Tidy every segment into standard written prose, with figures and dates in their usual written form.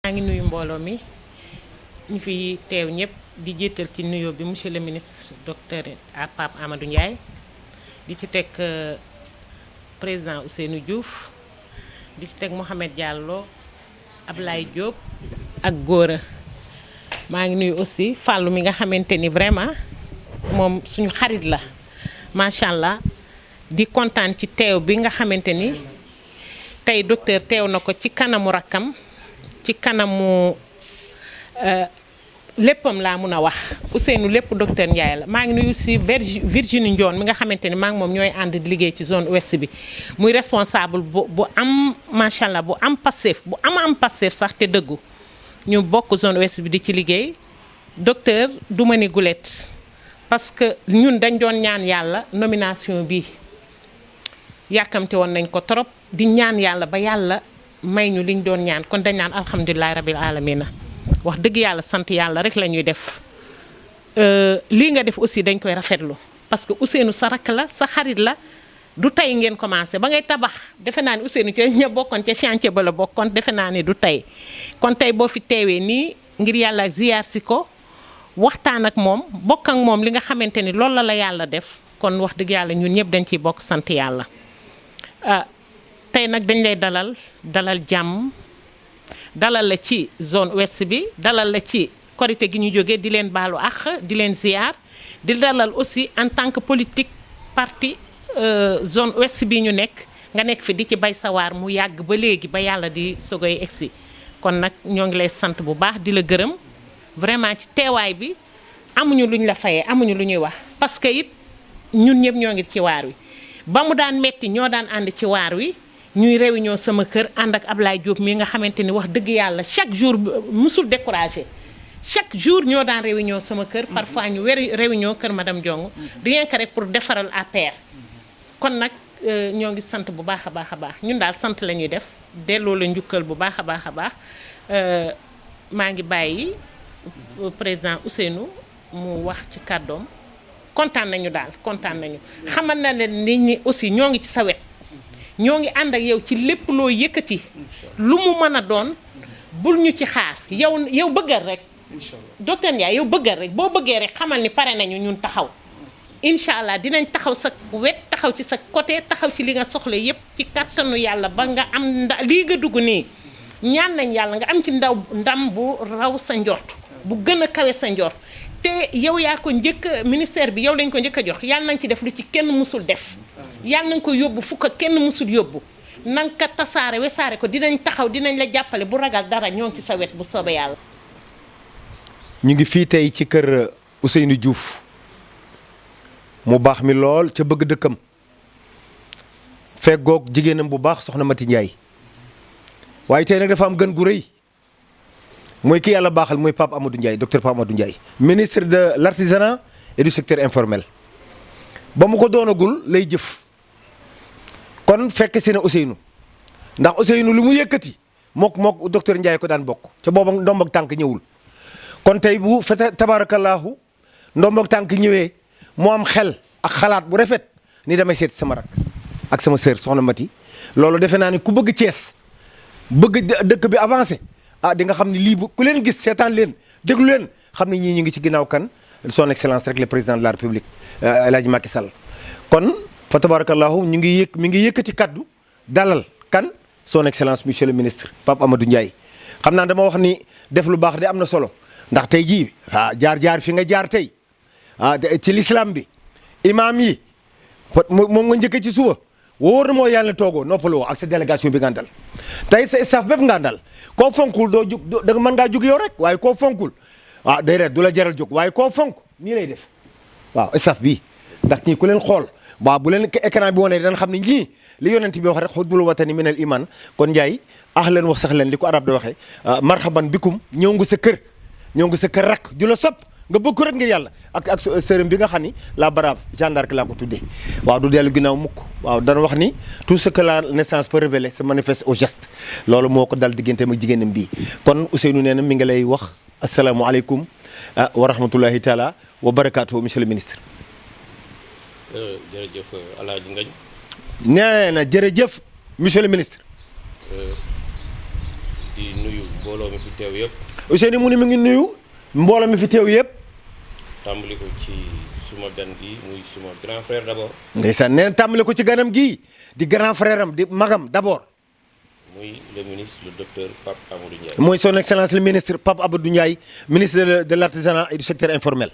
maa ngi nuyu mbooloo mi ñu fi teew ñëpp di jiital ci nuyoo bi monsieur le ministre docteur Pape Amadou Ndiaye di ci teg président Ousseynou Diouf di ci teg Mouhamed Diallo Ablaye Diop ak Gora. maa ngi nuyu aussi Fallou mi nga xamante ni vraiment moom suñu xarit la macha allah di kontaan ci teew bi nga xamante ni tey docteur teew na ko ci kanamu rakkam. ci kanamu léppam laa mun a wax Ousseynou lépp docteur Ndiaye la maa ngi nuyu si Virginie Ndione mi nga xamante ni maa ngi moom ñooy ànd di liggéey ci zone ouest bi muy responsable bu am macha allah bu am passif bu am passif sax te dëggu ñu bokk zone ouest bi di ci liggéey docteur du ma ni gulet parce que ñun dañ doon ñaan yàlla nomination bi yàkkamte woon nañ ko trop di ñaan yàlla ba yàlla may ñu liñ doon ñaan kon dañ naan alhamdulilahi rabil alamina wax dëgg yàlla sant yàlla rek la ñuy def lii nga def aussi dañ koy rafetlu parce que Ousseynou sa rakk la sa xarit la du tey ngeen commencé ba ngay tabax defe naa ni Ousseynou ca ña bokkoon ca chantier ba la bokkoon defe naa ni du tey kon tey boo fi teewee nii ngir yàlla ak ziyaar si ko waxtaan ak moom bokk ak moom li nga xamante ni loolu la yàlla def kon wax dëgg yàlla ñun ñëpp dañ ciy bokk sant yàlla tey nag dañ lay dalal jàmm dalal la ci zone ouest bi dalal la ci korité gi ñu jógee di leen baalu àq di leen ziar di dalal aussi en tant que politique parti zone ouest bi ñu nekk nga nekk fi di ci bay sawaar mu yàgg ba léegi ba yàlla di sogoy egsi kon nag ñoo ngi lay sant bu baax di la gërëm vraiment ci teewaay bi amuñu luñ la fayee amuñu lu ñuy wax parce que it ñun ñëpp ñoo ngi ci waar wi ba mu daan metti ñoo daan ànd ci waar wi ñuy réunion sama kër ànd ak Ablaye Diop mi nga xamante ni wax dëgg yàlla chaque jour musul découragé chaque jour ñoo daan réunion sama kër parfois ñu réunion kër madame Diong rien que rek pour defaral APR kon nag ñoo ngi sant bu baax a baax a baax ñun daal sant la ñuy def delloo la njukkal bu baax a baax a baax maa ngi bàyyi président Ousseynou mu wax ci kàddoom kontaan nañu daal kontaan nañu xamal na leen nit ñi aussi ñoo ngi ci sa wet ñoo ngi ànd ak yow ci lépp loo yëkkati lu mu mën a doon bul ñu ci xaar yow bëggal rek docteur Ndiaye yow bëggal rek boo bëggee rek xamal ni pare nañu ñun taxaw incha allah dinañ taxaw sa wet taxaw ci sa côté taxaw ci li nga soxla yépp ci kàttanu yàlla ba nga am lii nga dugg nii ñaan nañ yàlla nga am ci ndam bu raw sa njort bu gën a kawe sa njort te yow yaa ko njëkk ministère bi yow lañ ko njëkk a jox yàlla nañ ci def lu ci kenn musul def yàlla nañ ko yóbbu fukk kenn musul yóbbu nanga ko tasaare wesaare ko dinañ taxaw dinañ la jàppale bu ragal dara ñoo ngi ci sa wet bu soobee yàlla. ñu ngi fii tey ci kër Ousseynou Diouf mu baax mi lool ca bëgg dëkkam feggoog jigéenam bu baax soxna Mati Ndiaye waaye tey nag dafa am gën gu rëy mooy ki yàlla baaxal mooy Pape Amadou Ndiaye docteur Pape Amadou Ndiaye ministre de l'artisanat et du secteur informel ba mu ko doonagul lay jëf kon fekk si na Ousseynou ndax Ousseynou lu mu yëkkati mook docteur Ndiaye ko daan bokk ca booba ndomb ak tànk ñëwul kon tey bu fa tabaarakallaahu ndomb ak tànk ñëwee mu am xel ak xalaat bu rafet ni damay seet sama rak ak sama sœur soxna Mati loolu defe naa ni ku bëgg Thiès bëgg dëkk bi avancé di nga xam ni lii bu ku leen gis seetaan leen déglu leen xam ne ñii ñu ngi ci ginnaaw kan son excellence rek le président de la république El Hadj Macky Sall kon fa tabarakallahu mi ngi yëkkati kaddu dalal kan son excellence monsieur le ministre Pape Amadou Ndiaye xam naa dama wax ni def lu baax de am na solo ndax tey jii jaar fi nga jaar tey ci l'islam bi imam yi moom nga njëkk ci suba wóor na moo yàlla toogoo noppaloo ak sa délégation bi nga àndal tey sa staff bépp nga àndal koo fonkul doo jug da nga mën ngaa jug yow rek waaye koo fonkul déedéet du la jaral jóg waaye koo fonk nii lay def waaw staff bi ndax ñii ku leen xool waaw bu leen écran bi wane dana xam ne ñii li yonent bi wax rek xutbul watani minal iman kon Ndiaye wax sax leen li ko arab da waxee marhaban bikum ñëw nga sa kër rak ju la sopp nga bëgg ko rek ngir yàlla ak sërëm bi nga xam ni la brave Jeanne d'Arc laa ko tuddee waaw du dellu ginnaaw mukk waaw dana wax ni tout ce que la naissance peut révéler se manifeste au geste loolu moo ko dal digganteem ak jigéenam bii kon Ousseynou nee na mi ngi lay wax asalaamualeykum wa rahmatullahi taala wa barakaatu monsieur le ministre. jërëjëf Alaaji Ngañ. nee na jërëjëf monsieur le ministre. di nuyu mbooloo mi fi teew yëpp. Ousseynou mu ni mi ngi nuyu mbooloo mi fi teew yëpp. tàmbali ko ci suma gan gi muy suma grand frère d'abord. ndeysaan nee na tàmbali ko ci ganam gii di grand frère am di magam d'abord. muy le ministre le docteur Pape Amadou Ndiaye. mooy son excellence le ministre Pape Amadou Ndiaye ministre de l'artisanat et du secteur informel.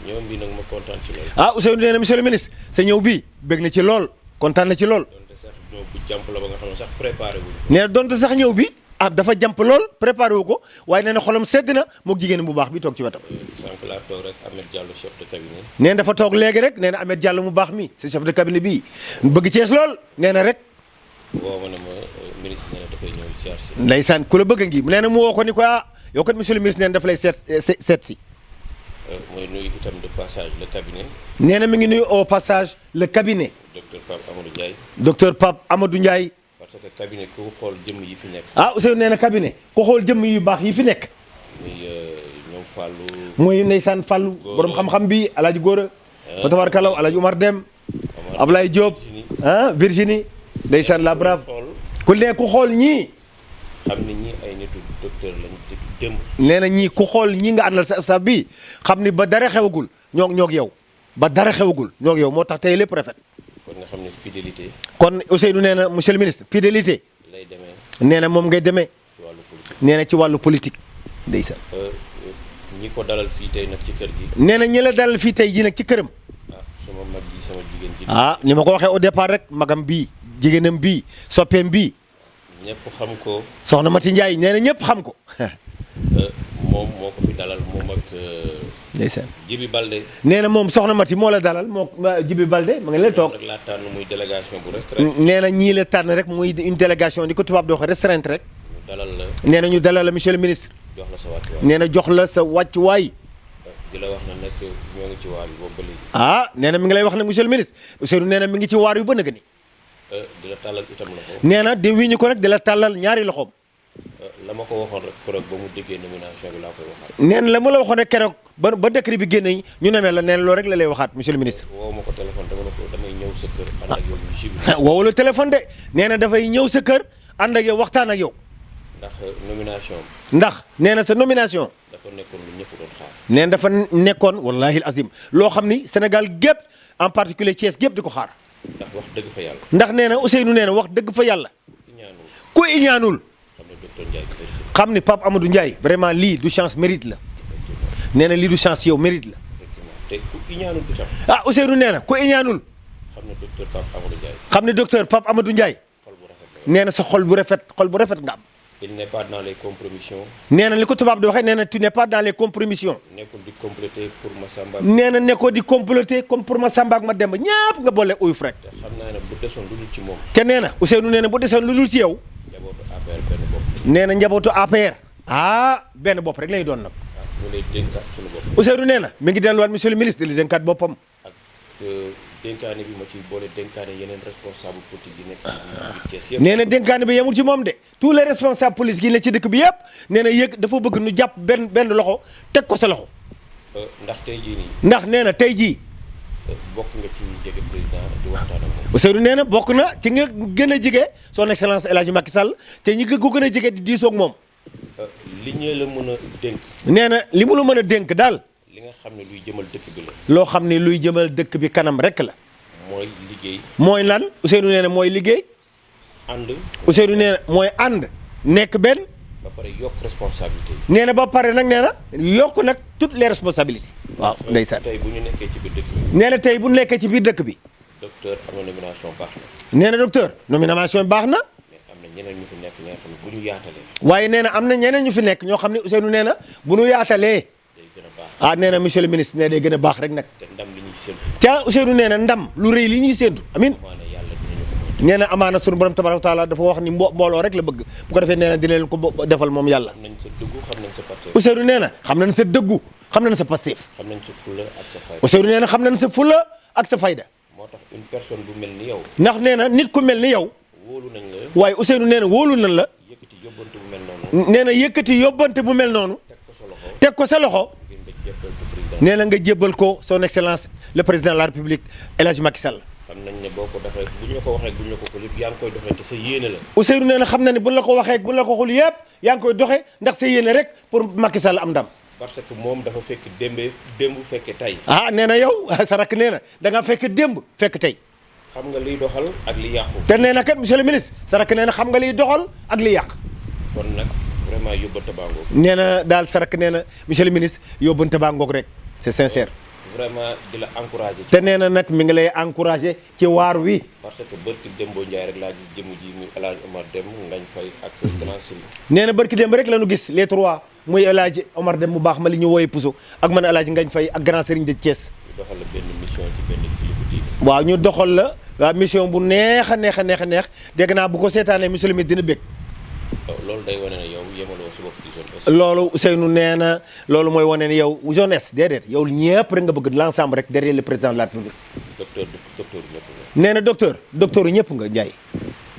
ñoom bi nag ma kontaan ci lool. ah Ousseynou nee na monsieur le ministre sa ñëw bii bëgg na ci lool kontaan na ci lool. donte sax ñëw bu jàmp la ba nga xam ne sax préparé wuñ ko. nee na donte sax ñëw bi dafa jàmp lool préparé wu ko waaye nee na xolam sedd na moog jigéen bu baax bi toog ci wetam. sànq laa toog rek Ahmed Diallo chef de cabinet. nee na dafa toog léegi rek nee na Ahmed Diallo mu baax mi sa chef de cabinet bii bëgg Cees lool nee na rek. woo ma ne ma ministre nee na dafay ñëw ziar si. ndeysaan ku la bëgg a ngi nee na mu woo ko ni ko yow kat monsieur le ministre nee na daf lay seet si. mooy nuyu itam de passage le cabinet. nee na mi ngi nuyu au passage le cabinet. docteur Pape Amadou Ndiaye. docteur Pape Amadou Ndiaye. parce que cabinet ku xool jëmm yi fi nekk. Ousseynou nee na cabinet ku xool jëmm yu baax yi fi nekk. muy ñoom Fallou. muy ndeysaan Fallou borom xam-xam bi El Hadj Gora. fa tabaarkalla El Hadj Oumar Dem. Ablaye Diop Virginie. ndeysaan la brave. ku ne ku xool ñii. xam ni ñii ay nitu docteur lañu démb. nee na ñii ku xool ñii nga àndal sa staff bi xam ni ba dara xewagul ñoog yow ba dara xewagul ñoog yow moo tax tey lépp rafet. kon nga xam ne fidélité. kon Ousseynou nee na monsieur le ministre fidélité. lay demee. nee na moom ngay demee. ci wàllu politique. nee na ci wàllu politique. ndeysaan. ñi ko dalal fii tey nag ci kër gi. nee na ñi la dalal fii tey jii nag ci këram. sama mag ji sama jigéen ji. ni ma ko waxee au départ rek magam bii jigéenam bii soppeem bii. ñëpp xam ko. soxna Mati Ndiaye nee na ñëpp xam ko. moom moo ko fi dalal moom ak. ndeysaan. Jibi Balde. nee na moom soxna Mati moo la dalal moo Jibi Balde ma nga leen toog. rek laa tànn muy délégation bu restreinte. nee na ñii la tànn rek muy une délégation ni ko tubaab di waxee restreinte rek. ñu dalal la. nee na ñu dalal la monsieur le ministre. jox la sa wàccuwaay. nee na jox la sa wàccuwaay. di la wax na nag ñoo ngi ci waar bi boobu ba léegi. nee na mi ngi lay wax nag monsieur le ministre Ousseynou nee na mi ngi ci waar yu ba nëgë ni. di la tàllal itam loxo. nee na di wiñu ko rek di la tàllal ñaari loxoom. la ma ko waxoon rek keroog ba mu déggee nomination bi laa koy waxaat. nee na la ma la waxoon rek keroog ba décret bi génne ñu nemee la nee na loolu rek la lay waxaat monsieur le ministre. woo ma ko téléphone dama ne ko damay ñëw sa kër ànd ak yow ñu jibi. woowu la téléphone de nee na dafay ñëw sa kër ànd ak yow waxtaan ak yow. ndax nomination. ndax nee na sa nomination. dafa nekkoon lu ñëpp doon xaar. nee na dafa nekkoon wallahi azim loo xam ni Sénégal gépp en particulier Thiès gépp di ko xaar. ndax wax dëgg fa yàlla. ndax nee na Ousseynou nee na wax dëgg fa yàlla. ñaanul. ku iñaanul. xam ne docteur Ndiaye bi bëri. xam ni Pape Amadou Ndiaye vraiment lii du chance mérite la. nee na lii du chance yow mérite la. effectivement te ku iñaanul itam. Ousseynou nee na ku iñaanul. xam ne docteur Pape Amadou Ndiaye. xam ne docteur Pape Amadou Ndiaye. xol bu rafet la. nee na sa xol bu rafet nga am. il n'est pas dans les compromissions. nee na li ko tubaab di waxee nee na tu n'es pas dans les compromissions. nekkul di compléter pour Massamba. nee na nekkoo di comploter comme pour Massamba ak Mademba ñëpp nga boole uyuf rek. te xam naa ne bu desoon lu dul ci moom. te nee na Ousseynou nee na bu desoon lu dul ci yow. njabootu APR benn bopp. nee na njabootu APR. benn bopp rek lay doon nag. ñu lay dénkaat suñu bopp. Ousseynou nee na mi ngi delluwaat monsieur le ministre di la dénkaat boppam. ak dénkaane bi ma ciy boole dénkaane yeneen responsable politique yi nekk ci Thiès yëpp. nee na dénkaane bi yemul ci moom de tous les responsables politiques yi ne ci dëkk bi yëpp nee na yëg dafa bëgg nu jàpp benn loxo teg ko sa loxo. ndax tey jii nii. ndax nee na tey jii. bokk nga ci jege président di waxtaan ak moom. Ousseynou nee na bokk na ci nga gën a jege son excellence El Hadj Macky Sall te ñi nga ko gën a jege di diisoo ak moom. li ñu la mën a dénk. nee na li mu la mën a dénk daal. li nga xam ne luy jëmal dëkk bi la. loo xam ne luy jëmal dëkk bi kanam rek la. mooy liggéey. mooy lan Ousseynou nee na mooy liggéey. ànd. Ousseynou nee na mooy ànd nekk benn. ba pare yokk responsabilité yi. nee na ba pare nag nee na yokk nag toutes les responsabilités. waaw ndeysaan tey bu ñu nekkee ci biir dëkk bi. nee na tey bu ñu nekkee ci biir dëkk bi. docteur am na nomination baax na. nee na docteur nomination baax na. mais am na ñeneen ñu fi nekk ñoo xam ne bu ñu yaatalee. waaye nee na am na ñeneen ñu fi nekk ñoo xam ne Ousseynou nee na bu ñu yaatalee. day gën a baax. nee na monsieur le ministre nee day gën a baax rek nag. te ndam li ñuy séntu. ca Ousseynou nee na ndam lu rëy li ñuy séentu amin. amaana yàlla dinañu ko may nee na amaana sunu borom tabaaraka wa taala dafa wax ni mbooloo rek la bëgg bu ko defee nee na dina leen ko defal moom yàlla. xam nañ sa dëggu xam nañ sa Pastef. Ousseynou nee na xam nañ sa dëggu xam nañ sa Pastef. xam nañ sa fulla ak sa fayda. Ousseynou nee na xam nañ sa fulla ak sa fayda. moo tax une personne bu mel ni yow. ndax nee na nit ku mel ni yow. wóolu nañ la. waaye Ousseynou nee na wóolu nañ la. yëkkati yóbbante bu mel noonu. nee na yëkkati yóbbante bu mel noonu. teg ko sa loxo. teg ko sa loxo. ngeen nga jébbal ko président. nee na nga jébbal ko son excellence le président de la république El Hadj Macky Sall. xam nañ ne boo ko doxee bu ñu la ko waxee bu ñu la ko xul yëpp yaa ngi koy doxee te sa yéene la. Ousseynou nee na xam na ne buñ la ko waxee buñ la ko xul yëpp yaa ngi koy doxee ndax sa yéene rek pour Macky Sall am ndam. parce que moom dafa fekk démb fekke tey. ah nee na yow sa rakk nee na da nga fekk démb fekk tey. xam nga liy doxal ak li yàqu. te nee na kat monsieur le ministre sa rakk nee na xam nga liy doxal ak li yàq. kon nag vraiment yóbbante baa ngoog. nee na daal sa rakk nee na monsieur le ministre yóbbante baa ngoog rek c'est sincère. vraiment di la encouragé. te nee na nag mi ngi lay encouragé ci waar wi. parce que barki Dembo Ndiaye rek laa gis jëmm ji muy El Hadj Omar Deme Ngagne Faye ak Grand Serigne. nee na barki démb rek la ñu gis les trois muy El Hadj Omar Deme mu baax ma li ñu wooyee Pouso ak man El Hadj Ngagne Faye ak Grand Serigne de Thiès. ñu doxal la benn mission ci benn kilifa diine. waaw ñu doxal la waaw mission bu neex a neex a neex a neex dégg naa bu ko seetaanee monsieur le ministre dina bëgg. loolu day wane ne yow yemaloo si bopp ci zone est. loolu Ousseynou nee na loolu mooy wane ne yow zone est déedéet yow ñëpp rek nga bëgg l'ensemble rek derrière le président de la République. docteur ñëpp la. nee na docteur ñëpp nga Ndiaye.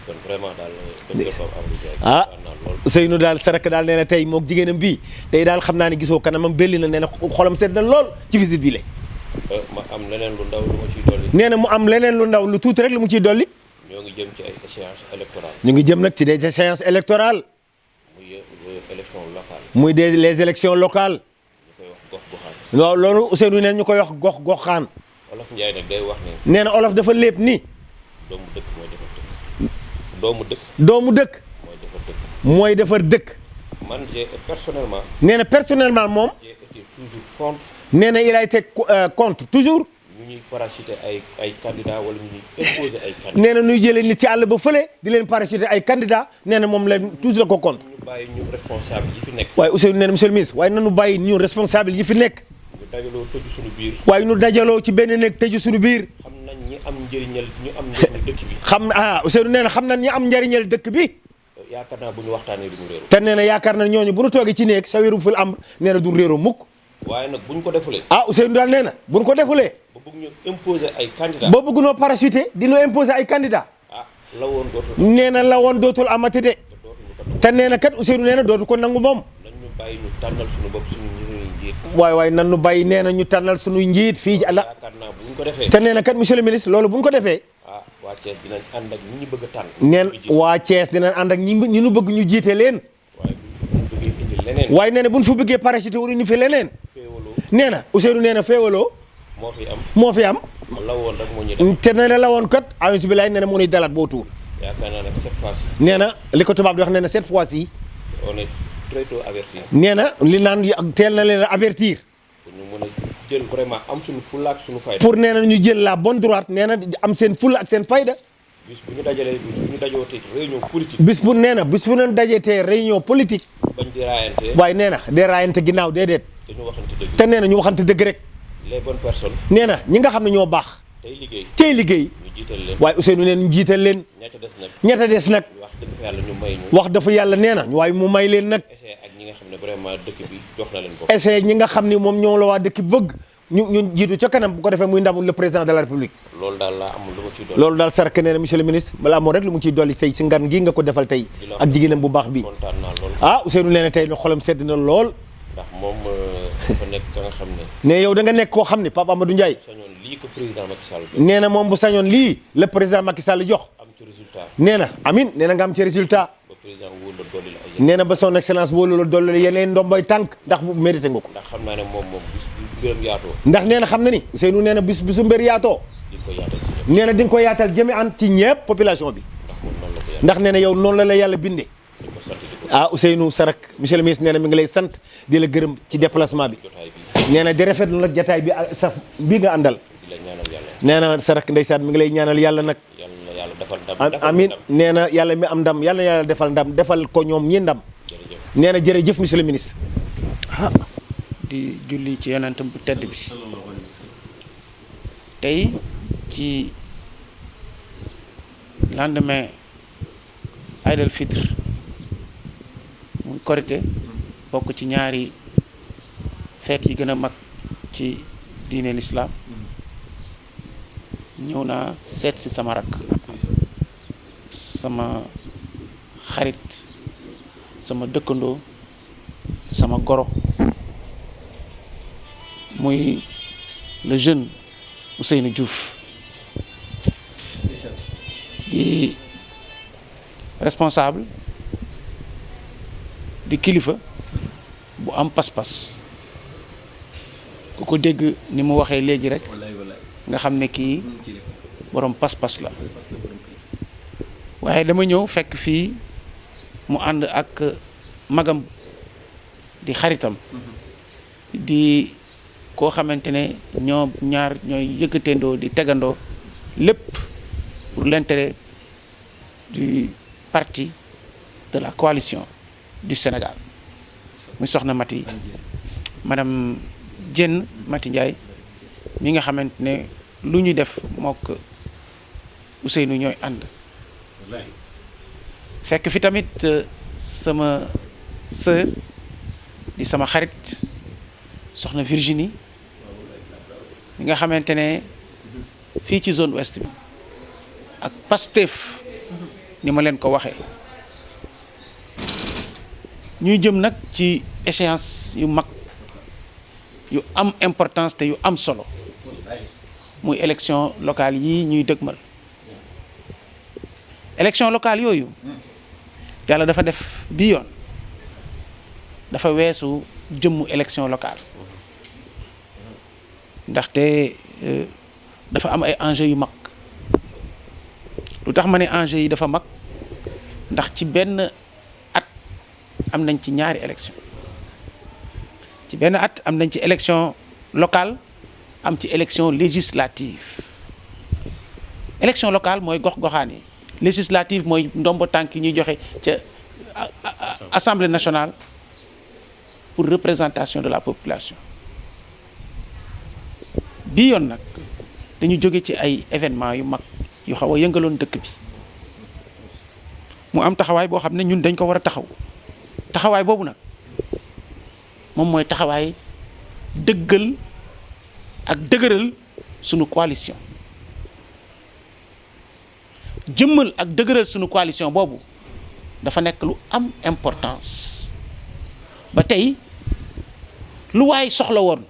kon vraiment daal docteur Pape Amadou Ndiaye. ah Ousseynou daal sarak daal nee na tey moog jigéenam bii tey daal xam naa ne gisoo kanamam belli na nee na xolam sedd na lool ci visite bi la. ma am leneen lu ndaw lu ma ciy dolli. nee na mu am leneen lu ndaw lu tuuti rek lu mu ciy dolli. ñoo ngi jëm ci ay échéances électorales. ñu ngi jëm nag ci des échéances électorales. muy élection locale. muy les élections locales. ñu koy wax gox goxaan. waaw loolu Ousseynou neen ñu koy wax gox goxaan. Olof Ndiaye nag day wax ne. nee na olof dafa lépp ni. doomu dëkk mooy defar dëkk. doomu dëkk. doomu dëkk. mooy defar dëkk. mooy defar dëkk. man j'ai personnellement. nee na personnellement moom. j'ai été toujours contre. nee na il a été contre toujours. ñu ñuy parachuter ay candidats wala ñu ñuy imposer ay candidats. nee na ñuy jëlee nit ci àll ba fële di leen parachuter ay candidats nee na moom la toujours la ko contre. ñu bàyyi ñu responsable yi fi nekk. waaye Ousseynou nee na monsieur le ministre waaye nanu bàyyi ñu responsable yi fi nekk. ñu dajaloo tëju suñu biir. waaye ñu dajaloo ci benn nekk tëju suñu biir. xam nañ ñi am njëriñal ñu am njëriñu dëkk bi. xam Ousseynou nee na xam nañ ñi am njariñal dëkk bi. yaakaar naa bu ñu waxtaanee du ñu réeroo. te nee na yaakaar na ñooñu bu ñu toogee ci néeg sa wéru ful am nee na du réeroo mukk. waaye nag bu ñu ko defulee. Ousseynou daal nee na bu ñu ko defulee. ba bëgg ñu imposer ay candidats. ba bëgg noo parachuter di noo imposer ay candidats. la woon dootul. nee na la woon dootul amati de. te nee na kat Ousseynou nee na dootu ko nangu moom. nañ ñu bàyyi ñu tànnal suñu bopp suñu njiit. waaye nan nu bàyyi nee na ñu tànnal suñuy njiit fii ci àlla. yaakaar naa bu ñu ko defee. te nee na kat monsieur le ministre loolu bu ñu ko defee. waa Thiès dinañ ànd ak ñi ñu bëgg a tànn. neen waa Thiès dinañ ànd ak ñi ñu bëgg ñu jiite leen. waaye bu ñu bëggee indi leneen. waaye nee na bu ñu fa bëggee parachuter wu ñu fi leneen. féewaloo nee na Ousseynou nee na féewaloo. moo fi am. la woon rek moo ñu def. te nee na la woon kat ayus bi laay nee na mu nuy dalaat boo tuur. yaakaar naa nag cette fois-ci. nee na li ko tubaab di wax nee na cette fois-ci. on est très tôt averti. nee na li naan teel na leen a avertir. pour ñu mën a jël vraiment am suñu fulla ak suñu fayda. pour nee na ñu jël la bonne droite nee na am seen fulla ak seen fayda. bis bu ñu dajalee bu ñu dajoo tey réunion politique. bis bu nee na bis bu ñu dajee tey réunion politique. bañ di raayante. waaye nee na day raayante ginnaaw déedéet. te ñu waxante dëgg. te nee na ñu waxante dëgg rek. les bonnes personnes. nee na ñi nga xam ne ñoo baax. tey liggéey. tey liggéey. ñu jiital leen. waaye Ousseynou nee na ñu jiital leen. ñetta des nag. ñetta des nag. wax dëgg fa yàlla ñu may ñu. wax dafa yàlla nee na waaye mu may leen nag. essayé ak ñi nga xam ne vraiment dëkk bi jox na leen ko. essayé ñi nga xam ni moom ñoo la waa dëkk bëgg ñu jiitu ca kanam bu ko defee muy ndamul le président de la république. loolu daal laa amul lu ma ciy dolli. loolu daal sark nee na monsieur le ministre balaa moo rek lu mu ciy dolli tey si ngan gi nga ko defal tey ak jigéenam bu baax bi. kontaan naa lool. Ousseynou nee na tey no xolam sedd na lool. ndax moom dafa nekk ka nga xam ne. ne yow da nga nekk koo xam ne Pape Amadou Ndiaye. sañoon lii ko président Macky Sall. nee na moom bu sañoon lii le président Macky Sall jox. am ci résultat. nee na amin nee na nga am ci résultat. ba président wóor la dolli la ay. nee na ba son excellence wóolu la dolli la yeneen ndomboy tànk ndax bu mérité nga ko. ndax xam naa ne moom bis bu mbiram yaatoo. ndax nee na xam na ni Ousseynou nee na bisu mbir yaatoo. di ko yaatal ci ñëpp. nee na di nga ko yaatal jëme an ci ñëpp population bi. ndax moom noonu la ko yaatal. ndax nee na yow noonu la la yàlla bindee. di ko sant di ko Ousseynou Sarak monsieur le ministre nee na mi ngi lay sant di la gërëm ci déplacement bi. jotaay bi. nee na di rafetlu nag jataay bi sax bii nga àndal. di la ñaanal yàlla. nee na Sarak ndeysaan mi ngi lay ñaanal yàlla nag. yàlla na yàlla defal ndam. amin nee na yàlla mi am ndam yàlla na yàlla defal ndam defal ko ñoom ñi ndam. jërëjëf. nee na jërëjëf monsieur le ministre. di julli ci yonentam bu tedd bi tey ci lendemain Aïd el-Fitr muy Korité bokk ci ñaari feet yi gën a mag ci diine l'islam ñëw naa seet si sama rakk sama xarit sama dëkkandoo sama goro muy le jeune Ousseynou Diouf di responsable di kilifa bu am pas-pas ku ko dégg ni mu waxee léegi rek nga xam ne kii borom pas-pas la waaye dama ñëw fekk fii mu ànd ak magam di xaritam di koo xamante ne ñoo ñaar ñooy yëkkateendoo di tegandoo lépp pour l'intérêt du parti de la coalition du Sénégal muy soxna Mati madame Diène Mati Ndiaye mi nga xamante ne lu ñu def mook Ousseynou ñooy ànd fekk fi tamit sama sœur di sama xarit soxna Virginie mi nga xamante ne fii ci zone ouest bi ak Pastef ni ma leen ko waxee ñuy jëm nag ci échéance yu mag yu am importance te yu am solo muy élection locale yii ñuy dëgmal élection locale yooyu yàlla dafa def bii yoon dafa weesu jëmmu élection locale ndaxte dafa am ay enjeux yu mag lu tax ma ne enjeux yi dafa mag ndax ci benn at am nañ ci ñaari élection ci benn at am nañ ci élection locale am ci élection législative élection locale mooy gox-goxaan yi législative mooy ndombo tànk yi ñuy joxe ca assemblée nationale pour représentation de la population bii yoon nag dañu jóge ci ay événements yu mag yu xaw a yëngaloon dëkk bi mu am taxawaay boo xam ne ñun dañ ko war a taxaw taxawaay boobu nag moom mooy taxawaay dëggal ak dëgëral sunu coalition jëmmal ak dëgëral sunu coalition boobu dafa nekk lu am importance ba tey lu waay soxla woon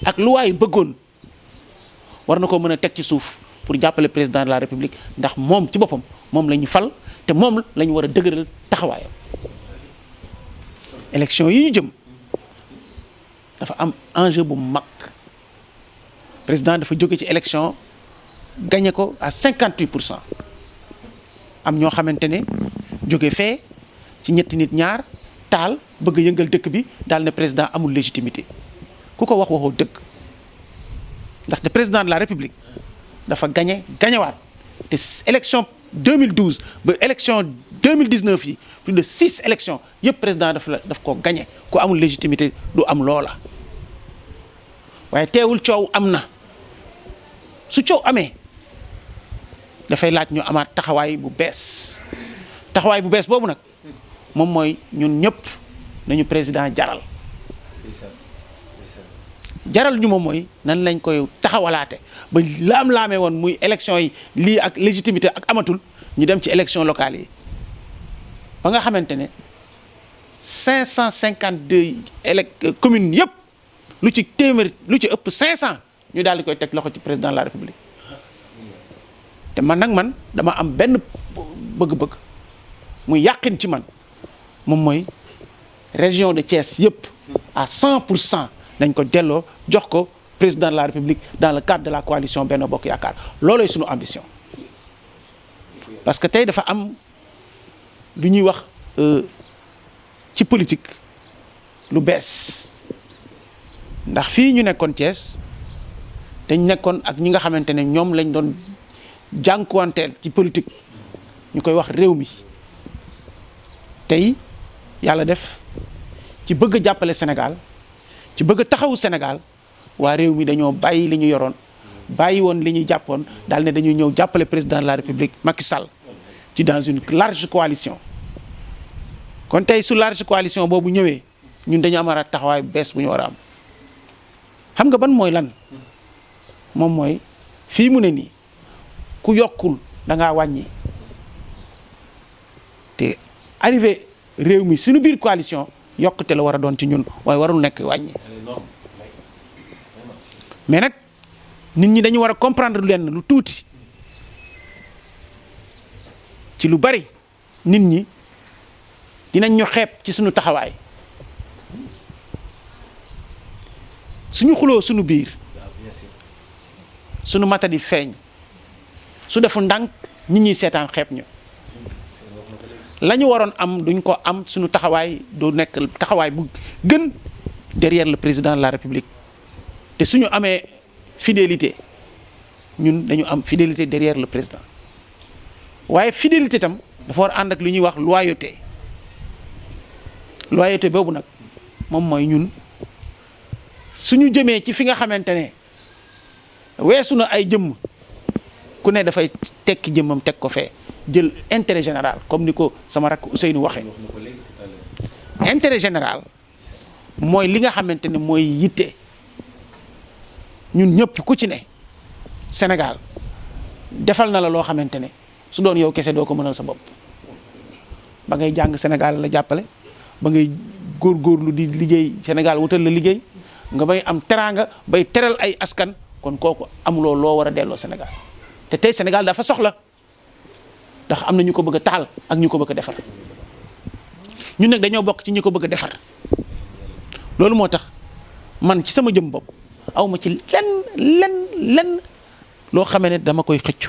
ak lu waay bëggoon war na ko mën a teg ci suuf pour jàppale président de la république ndax moom ci boppam moom la ñu fal te moom la ñu war a dëgëral taxawaayam élection yi ñu jëm dafa am enjeu bu mag président dafa jóge ci élection gagné ko à 58% am ñoo xamante ne jóge fee ci ñetti nit ñaar taal bëgg yëngal dëkk bi daal ne président amul légitimité ku ko wax waxoo dëgg ndaxte président de la république dafa gañewaat te élection 2012 ba élection 2019 yi plus de 6 élections yëpp président daf ko gañe ku amul légitimité du am loola waaye teewul coow am na su coow amee dafay laaj ñu amaat taxawaay bu bees boobu nag moom mooy ñun ñëpp nañu président jaral ñu moom mooy nan lañ koy taxawalaate ba laam-laamee woon muy élection yi lii ak légitimité ak amatul ñu dem ci élection locale yi ba nga xamante ne 552 communes yëpp lu ci téeméer lu ci ëpp 500 ñu daal di koy teg loxo ci président de la république te man dama am benn bëgg-bëgg muy yàqin ci man moom mooy région de Thiès yëpp à 100% nañ ko delloo jox ko président de la république dans le cadre de la coalition Benno Bokk Yaakaar loolooy suñu ambition parce que tey dafa am lu ñuy wax ci politique lu bees ndax fii ñu nekkoon Thiès dañ nekkoon ak ñi nga xamante ne ñoom lañ doon jànkuwanteel ci politique ñu koy wax réew mi tey yàlla def ci bëgg a jàppale Sénégal ci bëgg a taxawu Sénégal waa réew mi dañoo bàyyi li ñu yoroon bàyyi woon li ñuy jàppoon daal ne dañuy ñëw jàppale président de la République Macky Sall ci dans une large coalition. kon tey su large coalition boobu ñëwee ñun dañu amara taxawaay bees bu ñu war a am xam nga ban mooy lan moom mooy fii mu ne nii ku yokkul da ngaa wàññi te arrivé réew mi suñu biir coalition yokkute la war a doon ci ñun waaye warul nekk wàññi mais nag nit ñi dañu war a comprendre leen lu tuuti ci lu bari nit ñi dinañ ñu xeeb ci suñu taxawaay suñu xuloo suñu biir suñu matadi feeñ su defu ndànk nit ñi seetaan xeeb ñu la ñu waroon am duñ ko am suñu taxawaay du nekk taxawaay bu gën derrière le président de la République te suñu amee fidélité ñun dañu am fidélité derrière le président waaye fidélité tam dafa war ànd ak li ñuy wax loyauté loyauté boobu nag moom mooy ñun suñu jëmee ci fi nga xamante ne weesu na ay jëmm ku ne dafay tekki jëmmam teg ko fee jël intérêt général comme ni ko sama rakk Ousseynou waxee intérêt général mooy li nga xamante ne mooy yitte ñun ñëpp ku ci ne Sénégal defal na la loo xamante ne su doon yow kese doo ko mënal sa bopp ba ngay jàng Sénégal la jàppale ba ngay góorgóorlu di liggéey Sénégal wutal la liggéey nga bay am teraanga bay teral ay askan kon kooku amuloo loo war a delloo Sénégal te tey Sénégal dafa soxla ndax am na ñu ko bëgg a taal ak ñu ko bëgg a defar ñun nag dañoo bokk ci ñi ko bëgg a defar loolu moo tax man ci sama jëm bopp awma ci lenn loo xamee ne dama koy xëccu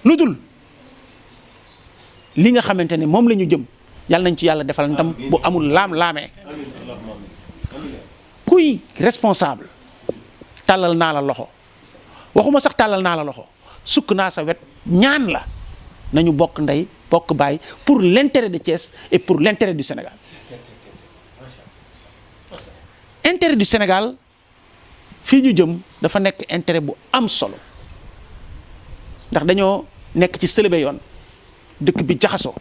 lu dul li nga xamante ne moom la ñu jëm yàlla nañ ci yàlla defal ndam bu amul laam-laamee kuy responsable tàllal naa la loxo waxuma sax tàllal naa la loxo sukk naa sa wet ñaan la nañu bokk ndey bokk baay pour l'intérêt de Thiès et pour l'intérêt du Sénégal intérêt du Sénégal fii ñu jëm dafa nekk intérêt bu am solo ndax dañoo nekk ci sëlëbe yoon dëkk bi jaxasoo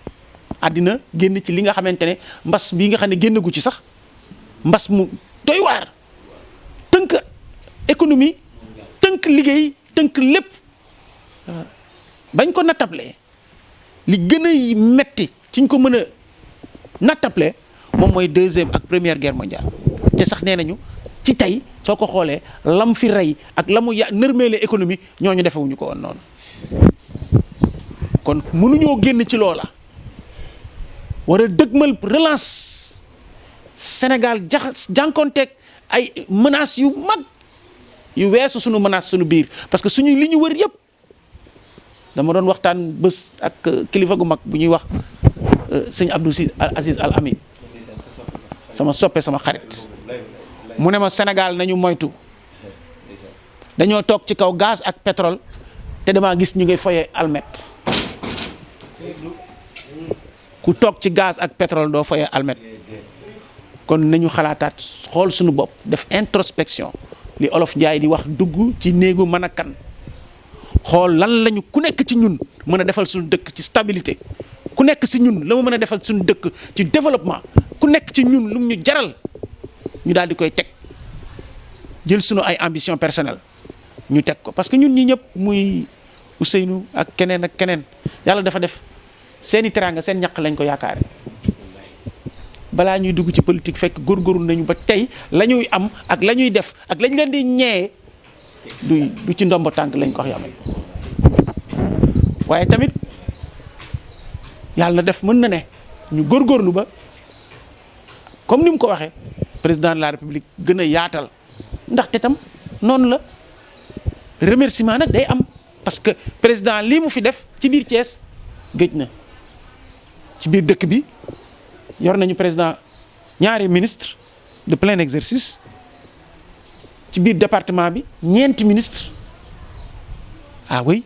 àddina génn ci li nga xamante ne mbas bii nga xam ne génn gu ci sax mbas mu doy waar tënk économie tënk liggéey tënk lépp bañ ko nattable li gën a metti ci ñu ko mën a nattable moom mooy deuxième ak première guerre mondiale te sax nee nañu ci tey soo ko xoolee lam fi rey ak la mu nërmeele économie ñooñu defewuñu ko woon noonu kon mënuñoo génn ci loola war a dëgmal relance Sénégal jànkonteeg ay menaces yu mag yu weesu sunu menace sunu biir parce que suñu li ñu wër yëpp dama doon waxtaan bés ak kilifa gu mag bu ñuy wax sëñ Abdou Aziz Al Amin sama soppe sama xarit mu ne ma Sénégal nañu moytu dañoo toog ci kaw gaz ak pétrole te damaa gis ñu ngay foyee almet ku toog ci gaz ak pétrole doo foyee almet kon nañu xalaataat xool suñu bopp def introspection li olof Njaay di wax dugg ci néegu mën a kan xool lan lañu ku nekk ci ñun mën a defal suñu dëkk ci stabilité ku nekk ci ñun la mu mën a defal suñu dëkk ci développement ku nekk ci ñun lu mu ñu jaral ñu daal di koy teg jël suñu ay ambition personnelle ñu teg ko parce que ñun ñi ñëpp muy Ousseynou ak keneen yàlla dafa def seeni teraanga seen ñaq lañ ko yaakaare balaa ñuy dugg ci politique fekk góorgóorlu nañu ba tey la ñuy am ak la ñuy def ak lañ leen di ñee du ci ndombo tànk lañ ko wax yàlla waaye tamit yàlla def mën na ne ñu góorgóorlu ba comme ni mu ko waxee président de la république gën a yaatal ndaxte tam noonu la remerciement nag day am parce que président lii mu fi def ci biir Thiès gëj na ci biir dëkk bi yor nañu président ñaari ministre de plein exercice ci biir département bi ñeenti ministre ah oui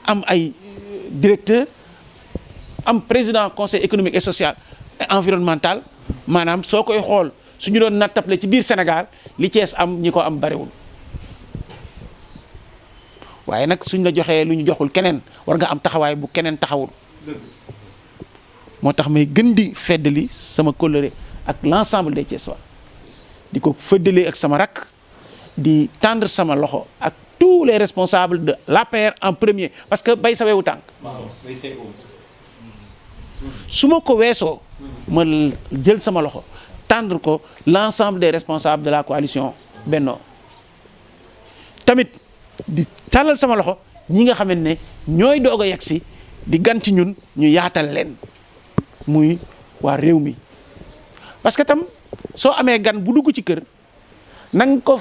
am ay directeur am président conseil économique et social et environnemental maanaam soo koy xool su ñu doon nattable ci biir Sénégal li Thiès am ñi ko am bariwul waaye nag suñ la joxee lu ñu joxul keneen war nga am taxawaay bu keneen taxawul moo tax may gën di feddali sama kóllëre ak l'ensemble des Thiessois di ko feddali ak sama rakk di tendre sama loxo ak tous les responsables de l'APR en premier parce que bay sa wewu tànk su ma ko weesoo ma jël sama loxo tendre ko l'ensemble des responsables de la coalition Benno tamit di tàllal sama loxo ñi nga xamante ne ñooy doog a yegsi di ganti ñun ñu yaatal leen muy waa réew mi parce que tam soo amee gan bu dugg ci kër nang ko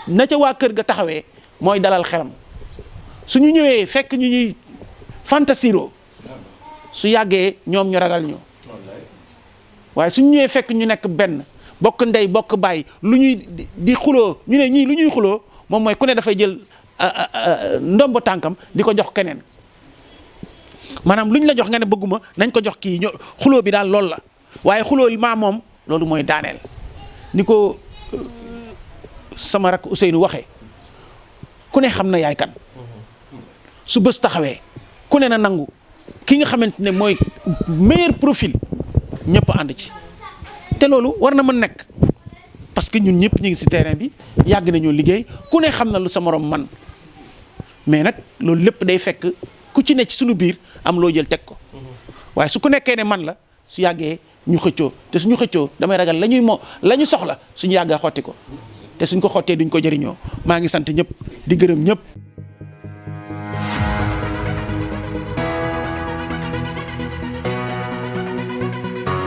na ca waa kër ga taxawee mooy dalal xelam su ñu ñëwee fekk ñu ñuy fantasiro su yàggee ñoom ñu ragal ñu waaye su ñu ñëwee fekk ñu nekk benn bokk ndey bokk baay lu ñuy di xuloo ñu ne ñii lu ñuy xuloo moom mooy ku ne dafay jël ndombo tànkam di ko jox keneen maanaam lu ñu la jox nga ne bëgguma nañ ko jox kii xuloo bi daal loolu la waaye xuloo maa moom loolu mooy daaneel ni ko sama rakk Ousseynou waxee ku ne xam na yaay kan su bés taxawee ku ne na nangu ki nga xamante ne mooy meilleur profil ñëpp ànd ci te loolu war na mën nekk parce que ñun ñëpp ñu ngi ci terrain bi yàgg nañoo liggéey ku ne xam na lu sa morom man mais nag loolu lépp day fekk ku ci ne ci suñu biir am loo jël teg ko waaye su ku nekkee ne man la su yàggee ñu xëccoo te suñu xëccoo damay ragal la ñu soxla suñu yàggee xotti ko te suñ ko xottee duñ ko jëriñoo maa ngi sant ñëpp di gërëm ñëpp.